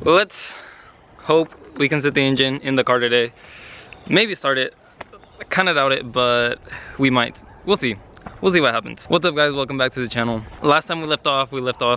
Let's hope we can set the engine in the car today. Maybe start it. I kind of doubt it, but we might. We'll see. We'll see what happens. What's up, guys? Welcome back to the channel. Last time we left off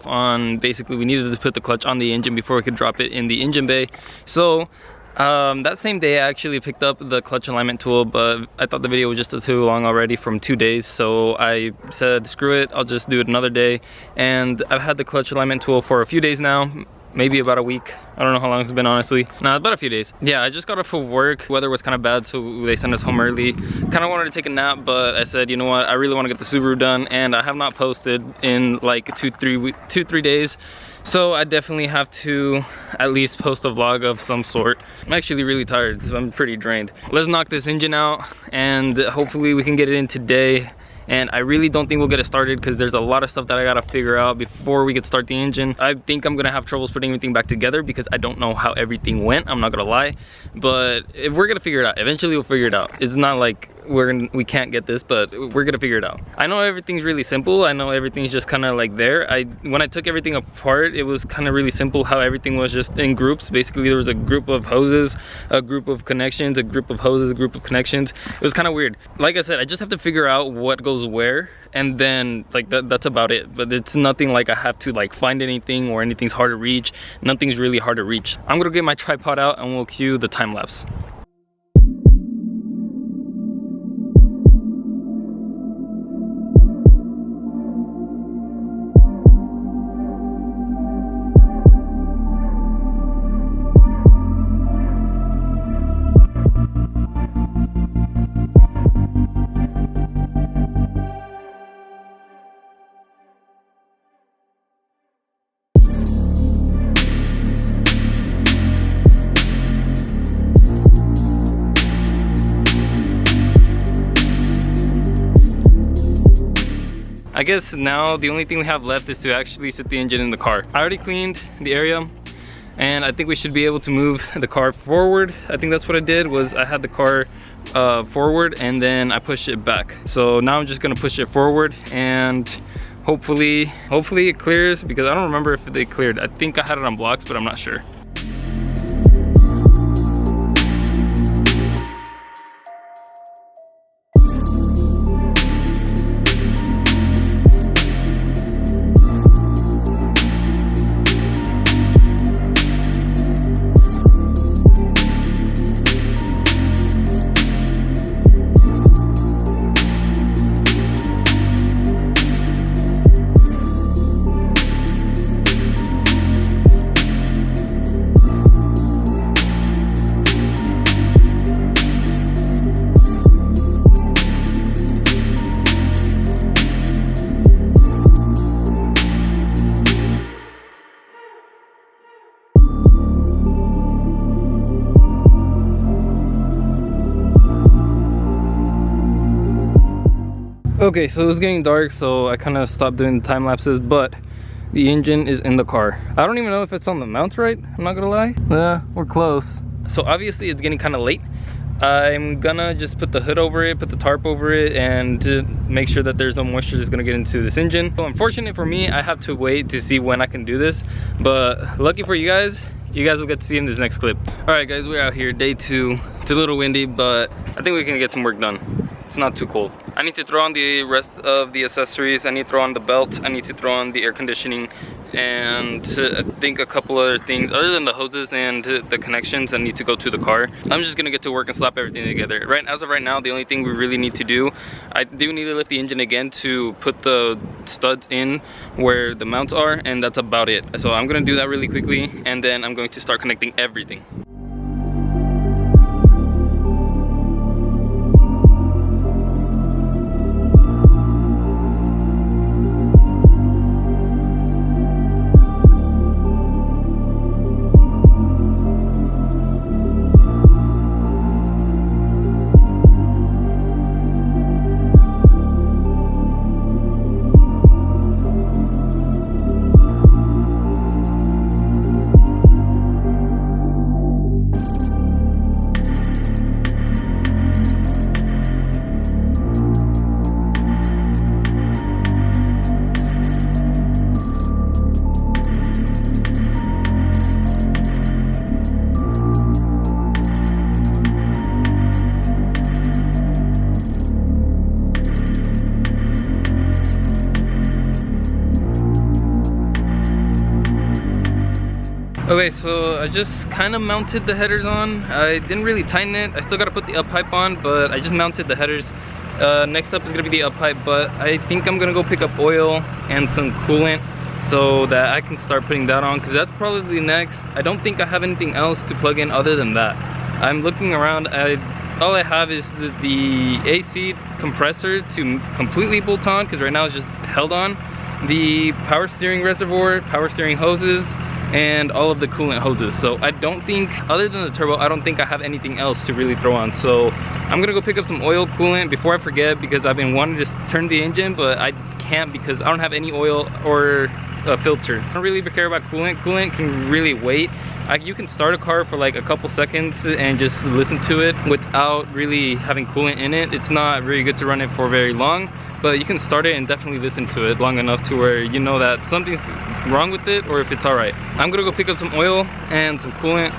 on basically we needed to put the clutch on the engine before we could drop it in the engine bay. So that same day I actually picked up the clutch alignment tool, but I thought the video was just too long already from 2 days, so I said screw it, I'll just do it another day. And I've had the clutch alignment tool for a few days now, maybe about a week. I don't know how long it's been, honestly. No, about a few days. Yeah, I just got off of work. Weather was kind of bad, so they sent us home early. Kind of wanted to take a nap, but I said, you know what, I really want to get the Subaru done, and I have not posted in like 2-3 days. So I definitely have to at least post a vlog of some sort. I'm actually really tired, so I'm pretty drained. Let's knock this engine out, and hopefully we can get it in today. And I really don't think we'll get it started because there's a lot of stuff that I gotta figure out before we could start the engine. I think I'm gonna have troubles putting everything back together because I don't know how everything went, I'm not gonna lie. But if we're gonna figure it out, eventually we'll figure it out. It's not like we can't get this, but we're gonna figure it out. I know everything's really simple. I know everything's just kind of like there. When I took everything apart, it was kind of really simple how everything was just in groups. Basically, there was a group of hoses, a group of connections, a group of hoses, a group of connections. It was kind of weird. Like I said, I just have to figure out what goes where, and then like that's about it. But it's nothing like I have to like find anything or anything's hard to reach. Nothing's really hard to reach. I'm gonna get my tripod out and we'll cue the time lapse. I guess now the only thing we have left is to actually set the engine in the car. I already cleaned the area, and I think we should be able to move the car forward. I think that's what I did, was I had the car forward and then I pushed it back. So now I'm just gonna push it forward and hopefully it clears, because I don't remember if they cleared. I think I had it on blocks, but I'm not sure. Okay, so it was getting dark, so I kind of stopped doing the time lapses, but the engine is in the car. I don't even know if it's on the mount right, I'm not gonna lie. Yeah, we're close. So obviously it's getting kind of late. I'm gonna just put the hood over it, put the tarp over it, and make sure that there's no moisture that's gonna get into this engine. So unfortunately for me, I have to wait to see when I can do this, but lucky for you guys will get to see in this next clip. All right guys, we're out here, day 2. It's a little windy, but I think we can get some work done. It's not too cold. I need to throw on the rest of the accessories. I need to throw on the belt. I need to throw on the air conditioning, and I think a couple other things other than the hoses and the connections that need to go to the car. I'm just gonna get to work and slap everything together. As of right now, the only thing we really need to do, I do need to lift the engine again to put the studs in where the mounts are, and that's about it. So I'm gonna do that really quickly, and then I'm going to start connecting everything. Okay, so I just kind of mounted the headers on. I didn't really tighten it. I still got to put the up pipe on, but I just mounted the headers. Next up is gonna be the up pipe, but I think I'm gonna go pick up oil and some coolant so that I can start putting that on, because that's probably next. I don't think I have anything else to plug in other than that. I'm looking around. All I have is the AC compressor to completely bolt on, because right now it's just held on. The power steering reservoir, power steering hoses, and all of the coolant hoses. So I don't think, other than the turbo, I don't think I have anything else to really throw on. So I'm gonna go pick up some oil, coolant before I forget, because I've been wanting to just turn the engine, but I can't because I don't have any oil or a filter. I don't really care about coolant. Coolant can really wait. You can start a car for like a couple seconds and just listen to it without really having coolant in it. It's not really good to run it for very long, but you can start it and definitely listen to it long enough to where you know that something's wrong with it or if it's all right. I'm gonna go pick up some oil and some coolant,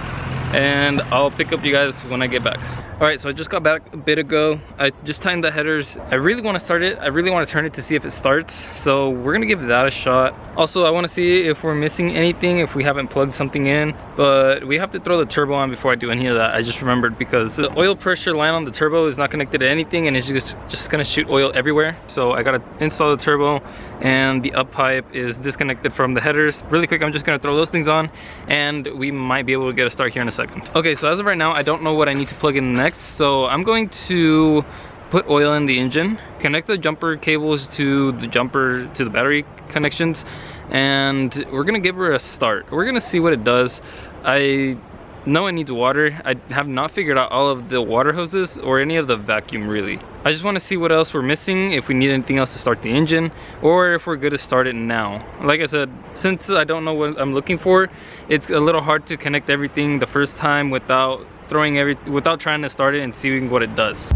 and I'll pick up you guys when I get back. All right, so I just got back a bit ago. I just tightened the headers. I really want to start it. I really want to turn it to see if it starts. So we're gonna give that a shot. Also, I want to see if we're missing anything, if we haven't plugged something in, but we have to throw the turbo on before I do any of that. I just remembered, because the oil pressure line on the turbo is not connected to anything, and it's just gonna shoot oil everywhere. So I gotta install the turbo, and the up pipe is disconnected from the headers. Really quick, I'm just gonna throw those things on, and we might be able to get a start here in a second. Okay, so as of right now, I don't know what I need to plug in next, so I'm going to put oil in the engine, connect the jumper cables to the battery connections, and we're gonna give her a start. We're gonna see what it does. I know it needs water. I have not figured out all of the water hoses or any of the vacuum really. I just want to see what else we're missing, if we need anything else to start the engine, or if we're good to start it now. Like I said, since I don't know what I'm looking for, it's a little hard to connect everything the first time without trying to start it and seeing what it does.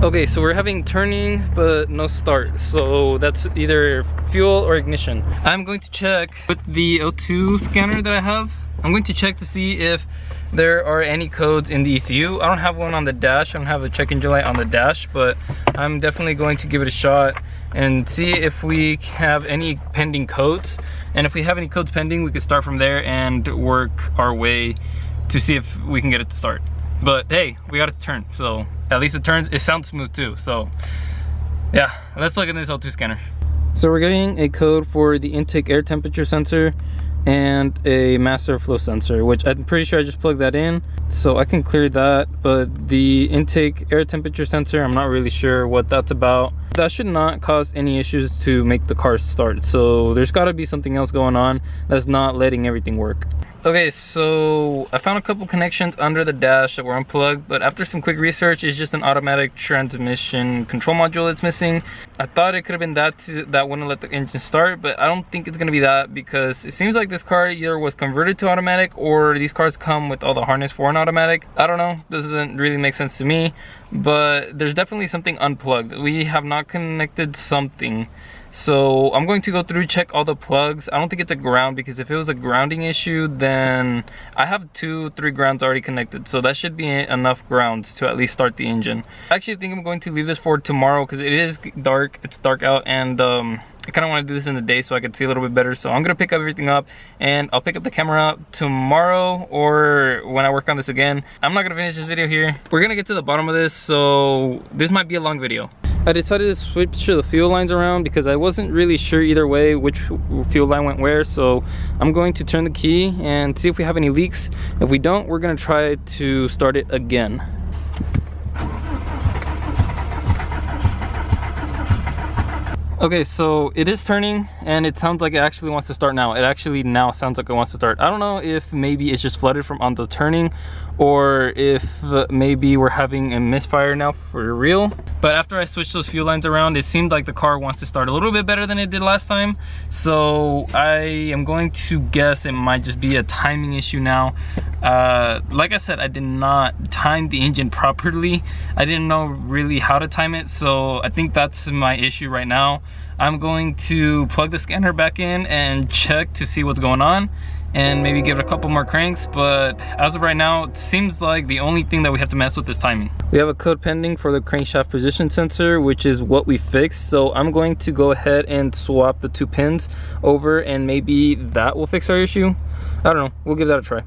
Okay, so we're having turning but no start, so that's either fuel or ignition. I'm going to check with the O2 scanner that I have. I'm going to check to see if there are any codes in the ECU. I don't have one on the dash. I don't have a check engine light on the dash, but I'm definitely going to give it a shot and see if we have any pending codes. And if we have any codes pending, we can start from there and work our way to see if we can get it to start. But hey, we got it to turn, so at least it turns. It sounds smooth too, so yeah, let's plug in this L2 scanner. So we're getting a code for the intake air temperature sensor and a master flow sensor, which I'm pretty sure I just plugged that in, so I can clear that. But the intake air temperature sensor, I'm not really sure what that's about. That should not cause any issues to make the car start, so there's got to be something else going on that's not letting everything work. Okay, so I found a couple connections under the dash that were unplugged, but after some quick research, it's just an automatic transmission control module that's missing. I thought it could have been that wouldn't let the engine start, but I don't think it's gonna be that, because it seems like this car either was converted to automatic or these cars come with all the harness for an automatic. I don't know, doesn't really make sense to me, but there's definitely something unplugged. We have not connected something. So I'm going to go through, check all the plugs. I don't think it's a ground, because if it was a grounding issue, then I have 2-3 grounds already connected, so that should be enough grounds to at least start the engine. I actually think I'm going to leave this for tomorrow, because it is dark. It's dark out, and I kind of want to do this in the day so I can see a little bit better. So I'm gonna pick everything up, and I'll pick up the camera up tomorrow or when I work on this again. I'm not gonna finish this video here. We're gonna get to the bottom of this, so this might be a long video. I decided to switch the fuel lines around because I wasn't really sure either way which fuel line went where. So I'm going to turn the key and see if we have any leaks. If we don't, we're gonna try to start it again. Okay, so it is turning, and it sounds like it actually wants to start now. It actually now sounds like it wants to start. I don't know if maybe it's just flooded from on the turning, or if maybe we're having a misfire now for real. But after I switched those fuel lines around, it seemed like the car wants to start a little bit better than it did last time. So I am going to guess it might just be a timing issue now. Like I said, I did not time the engine properly. I didn't know really how to time it, so I think that's my issue right now. I'm going to plug the scanner back in and check to see what's going on, and maybe give it a couple more cranks, but as of right now, it seems like the only thing that we have to mess with is timing. We have a code pending for the crankshaft position sensor, which is what we fixed. So I'm going to go ahead and swap the 2 pins over, and maybe that will fix our issue. I don't know, we'll give that a try.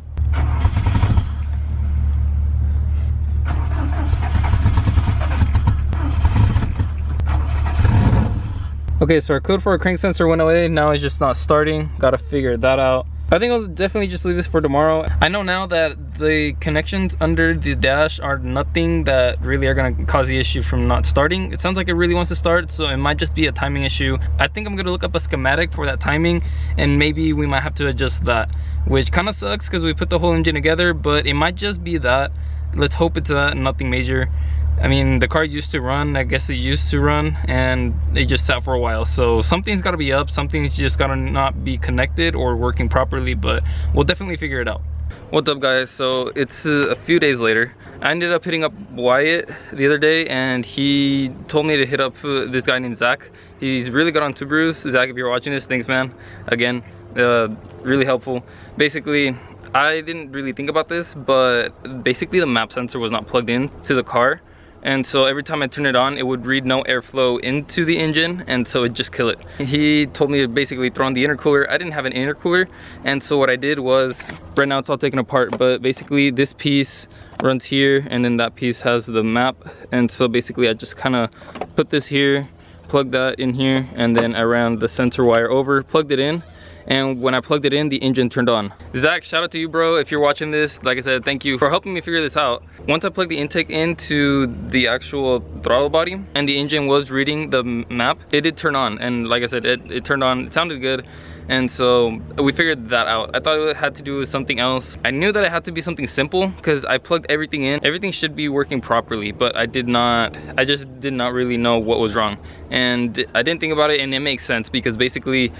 Okay, so our code for our crank sensor went away. Now it's just not starting. Gotta figure that out. I think I'll definitely just leave this for tomorrow. I know now that the connections under the dash are nothing that really are gonna cause the issue from not starting. It sounds like it really wants to start, so it might just be a timing issue. I think I'm gonna look up a schematic for that timing, and maybe we might have to adjust that, which kind of sucks because we put the whole engine together, but it might just be that. Let's hope it's that, nothing major. I mean, the car used to run, I guess it used to run, and it just sat for a while. So something's gotta be up, something's just gotta not be connected or working properly, but we'll definitely figure it out. What's up, guys? So it's a few days later. I ended up hitting up Wyatt the other day, and he told me to hit up this guy named Zach. He's really good on Subarus. Zach, if you're watching this, thanks, man. Again, really helpful. Basically, I didn't really think about this, but basically the map sensor was not plugged in to the car. And so every time I turn it on, it would read no airflow into the engine, and so it'd just kill it. He told me to basically throw on the intercooler. I didn't have an intercooler, and so what I did was, right now it's all taken apart, but basically this piece runs here, and then that piece has the map. And so basically I just kind of put this here, plugged that in here, and then I ran the sensor wire over, plugged it in. And when I plugged it in, the engine turned on. Zach, shout out to you, bro. If you're watching this, like I said, thank you for helping me figure this out. Once I plugged the intake into the actual throttle body and the engine was reading the map, it did turn on. And like I said, it turned on, it sounded good. And so we figured that out. I thought it had to do with something else. I knew that it had to be something simple because I plugged everything in. Everything should be working properly, but I just did not really know what was wrong. And I didn't think about it, and it makes sense because basically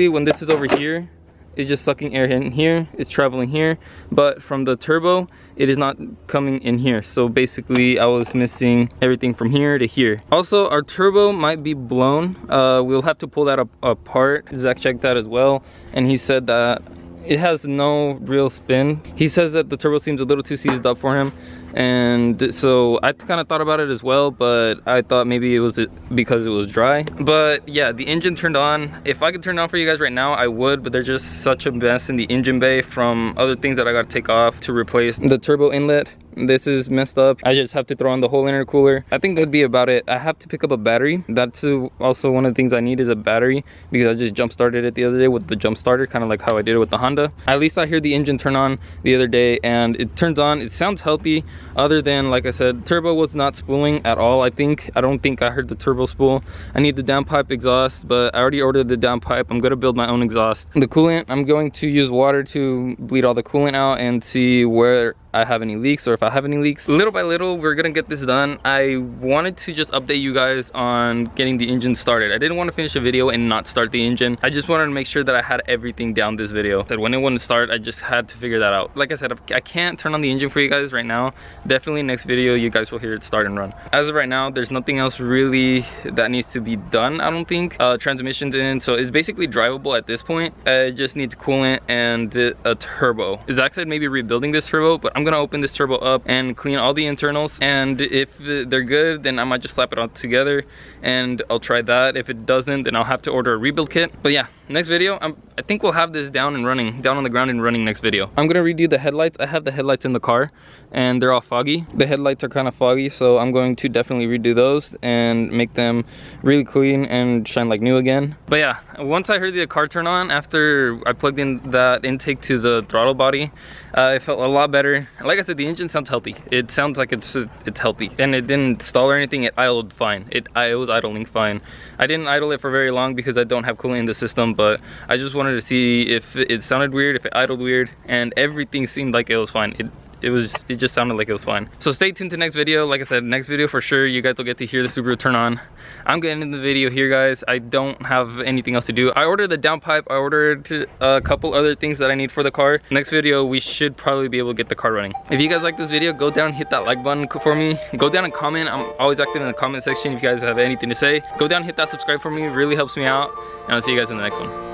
when this is over here, it's just sucking air in here, it's traveling here, but from the turbo, it is not coming in here. So basically I was missing everything from here to here. Also, our turbo might be blown. We'll have to pull that apart. Zach checked that as well, and he said that it has no real spin. He says that the turbo seems a little too seized up for him, and so I kind of thought about it as well, but I thought maybe it was because it was dry. But yeah, the engine turned on. If I could turn it on for you guys right now, I would, but there's just such a mess in the engine bay from other things that I got to take off to replace the turbo inlet. This is messed up. I just have to throw on the whole intercooler. I think that'd be about it. I have to pick up a battery. That's also one of the things I need is a battery, because I just jump started it the other day with the jump starter, kind of like how I did it with the Honda. At least I hear the engine turn on the other day, and it turns on. It sounds healthy, other than, like I said, turbo was not spooling at all. I don't think I heard the turbo spool. I need the downpipe exhaust, but I already ordered the downpipe. I'm gonna build my own exhaust. The coolant, I'm going to use water to bleed all the coolant out and see where I have any leaks, or if I have any leaks. Little by little, we're gonna get this done. I wanted to just update you guys on getting the engine started. I didn't want to finish a video and not start the engine. I just wanted to make sure that I had everything down this video. That when it wouldn't start, I just had to figure that out. Like I said, I can't turn on the engine for you guys right now. Definitely next video, you guys will hear it start and run. As of right now, there's nothing else really that needs to be done, I don't think. Transmission's in, so it's basically drivable at this point. It just needs coolant and a turbo. Zach said maybe rebuilding this turbo, but I'm gonna open this turbo up and clean all the internals, and if they're good, then I might just slap it all together and I'll try that. If it doesn't, then I'll have to order a rebuild kit. But yeah, next video, I think we'll have this down and running, down on the ground and running next video. I'm gonna redo the headlights. I have the headlights in the car and they're all foggy. The headlights are kind of foggy, so I'm going to definitely redo those and make them really clean and shine like new again. But yeah, once I heard the car turn on after I plugged in that intake to the throttle body, it felt a lot better. Like I said, the engine sounds healthy. It sounds like it's healthy, and it didn't stall or anything. It idled fine. It was idling fine. I didn't idle it for very long because I don't have coolant in the system, but I just wanted to see if it sounded weird, if it idled weird, and everything seemed like it was fine. It just sounded like it was fine. So stay tuned to next video. Like I said, next video for sure, you guys will get to hear the Subaru turn on. I'm getting in the video here, guys. I don't have anything else to do. I ordered the downpipe. I ordered a couple other things that I need for the car. Next video, we should probably be able to get the car running. If you guys like this video, go down and hit that like button for me. Go down and comment. I'm always active in the comment section if you guys have anything to say. Go down and hit that subscribe for me. It really helps me out. And I'll see you guys in the next one.